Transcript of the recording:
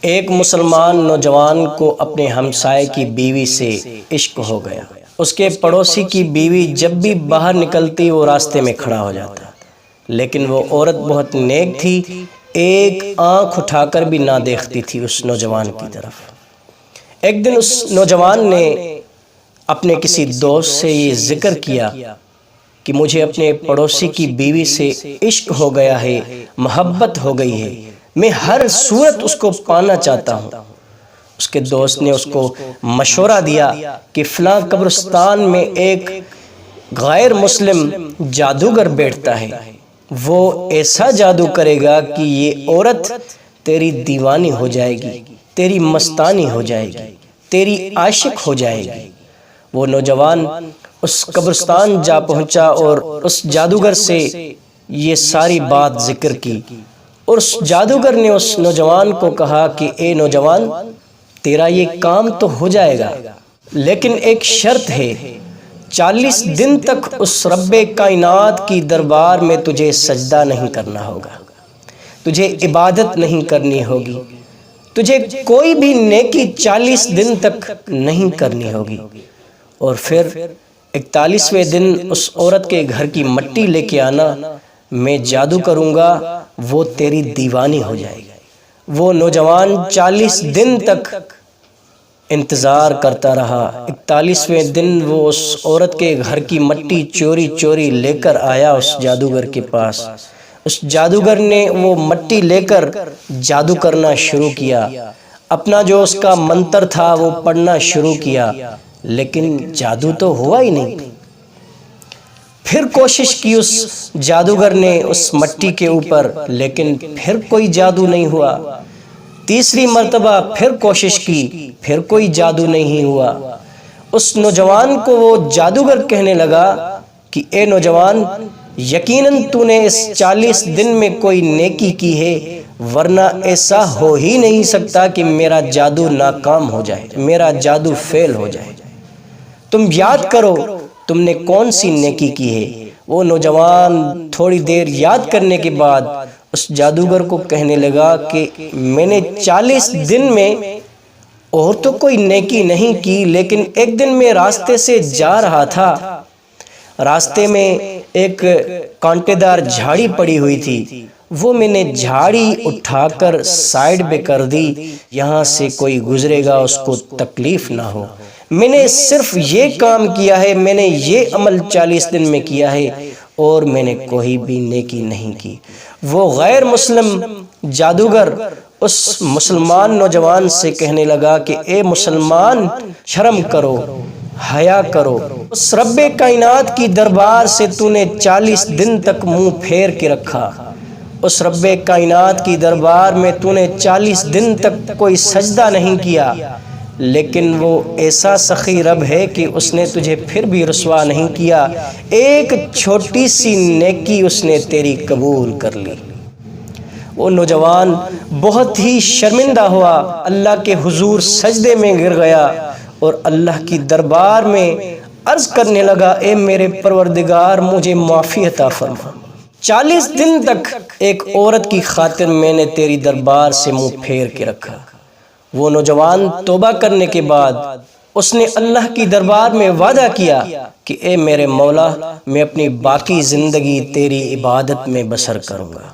ایک مسلمان نوجوان کو اپنے ہمسائے کی بیوی سے عشق ہو گیا۔ اس کے پڑوسی کی بیوی جب بھی باہر نکلتی وہ راستے میں کھڑا ہو جاتا، لیکن وہ عورت بہت نیک تھی، ایک آنکھ اٹھا کر بھی نہ دیکھتی تھی اس نوجوان کی طرف۔ ایک دن اس نوجوان نے اپنے کسی دوست سے یہ ذکر کیا کہ مجھے اپنے پڑوسی کی بیوی سے عشق ہو گیا ہے، محبت ہو گئی ہے، میں ہر صورت اس کو پانا چاہتا ہوں۔ اس کے دوست نے اس کو مشورہ دیا کہ فلاں قبرستان میں ایک غیر مسلم جادوگر بیٹھتا ہے، وہ ایسا جادو کرے گا کہ یہ عورت تیری دیوانی ہو جائے گی، تیری مستانی ہو جائے گی، تیری عاشق ہو جائے گی۔ وہ نوجوان اس قبرستان جا پہنچا اور اس جادوگر سے یہ ساری بات ذکر کی، اور اس جادوگر نے اس نوجوان کو کہا کہ اے نوجوان، تیرا یہ کام تو ہو جائے گا، لیکن ایک شرط ہے، 40 دن تک اس رب کائنات کی دربار میں تجھے سجدہ نہیں کرنا ہوگا، تجھے عبادت نہیں کرنی ہوگی، تجھے کوئی بھی نیکی 40 دن تک نہیں کرنی ہوگی، اور پھر 41ویں دن اس عورت کے گھر کی مٹی لے کے آنا، میں جادو کروں گا، وہ تیری دیوانی ہو جائے گی۔ وہ نوجوان 40 دن تک انتظار کرتا رہا۔ 41ویں دن وہ اس عورت کے گھر کی مٹی چوری چوری لے کر آیا اس جادوگر کے پاس۔ اس جادوگر نے وہ مٹی لے کر جادو کرنا شروع کیا، اپنا جو اس کا منتر تھا وہ پڑھنا شروع کیا، لیکن جادو تو ہوا ہی نہیں۔ پھر کوشش کی اس جادوگر نے اس مٹی کے اوپر، لیکن پھر کوئی جادو نہیں ہوا۔ تیسری مرتبہ پھر کوشش کی، پھر کوئی جادو نہیں ہوا۔ اس نوجوان کو وہ جادوگر کہنے لگا کہ اے نوجوان، یقیناً تو نے اس 40 دن میں کوئی نیکی کی ہے، ورنہ ایسا ہو ہی نہیں سکتا کہ میرا جادو ناکام ہو جائے، میرا جادو فیل ہو جائے۔ تم یاد کرو تم نے کون سی نیکی کی ہے۔ وہ نوجوان تھوڑی دیر یاد کرنے کے بعد اس جادوگر کو کہنے لگا کہ میں نے 40 دن میں اور تو کوئی نیکی نہیں کی، لیکن ایک دن میں راستے سے جا رہا تھا، راستے میں ایک کانٹے دار جھاڑی پڑی ہوئی تھی، وہ میں نے جھاڑی اٹھا کر سائیڈ پہ کر دی، یہاں سے کوئی گزرے گا اس کو تکلیف نہ ہو۔ میں نے صرف یہ کام کیا ہے، میں نے یہ عمل 40 دن میں کیا ہے، اور میں نے کوئی بھی نیکی نہیں کی۔ وہ غیر مسلم جادوگر اس مسلمان نوجوان سے کہنے لگا کہ اے مسلمان، شرم کرو، حیا کرو، اس رب کائنات کی دربار سے تو نے 40 دن تک منہ پھیر کے رکھا، اس رب کائنات کی دربار میں تو نے 40 دن تک کوئی سجدہ نہیں کیا، لیکن وہ ایسا سخی رب ہے کہ اس نے تجھے پھر بھی رسوا نہیں کیا، ایک چھوٹی سی نیکی اس نے تیری قبول کر لی۔ وہ نوجوان بہت ہی شرمندہ ہوا، اللہ کے حضور سجدے میں گر گیا اور اللہ کی دربار میں عرض کرنے لگا، اے میرے پروردگار، مجھے معافی عطا فرما، 40 دن تک ایک عورت کی خاطر میں نے تیری دربار سے منہ پھیر کے رکھا۔ وہ نوجوان توبہ کرنے کے بعد اس نے اللہ کی دربار میں وعدہ کیا کہ اے میرے مولا، میں اپنی باقی زندگی تیری عبادت میں بسر کروں گا۔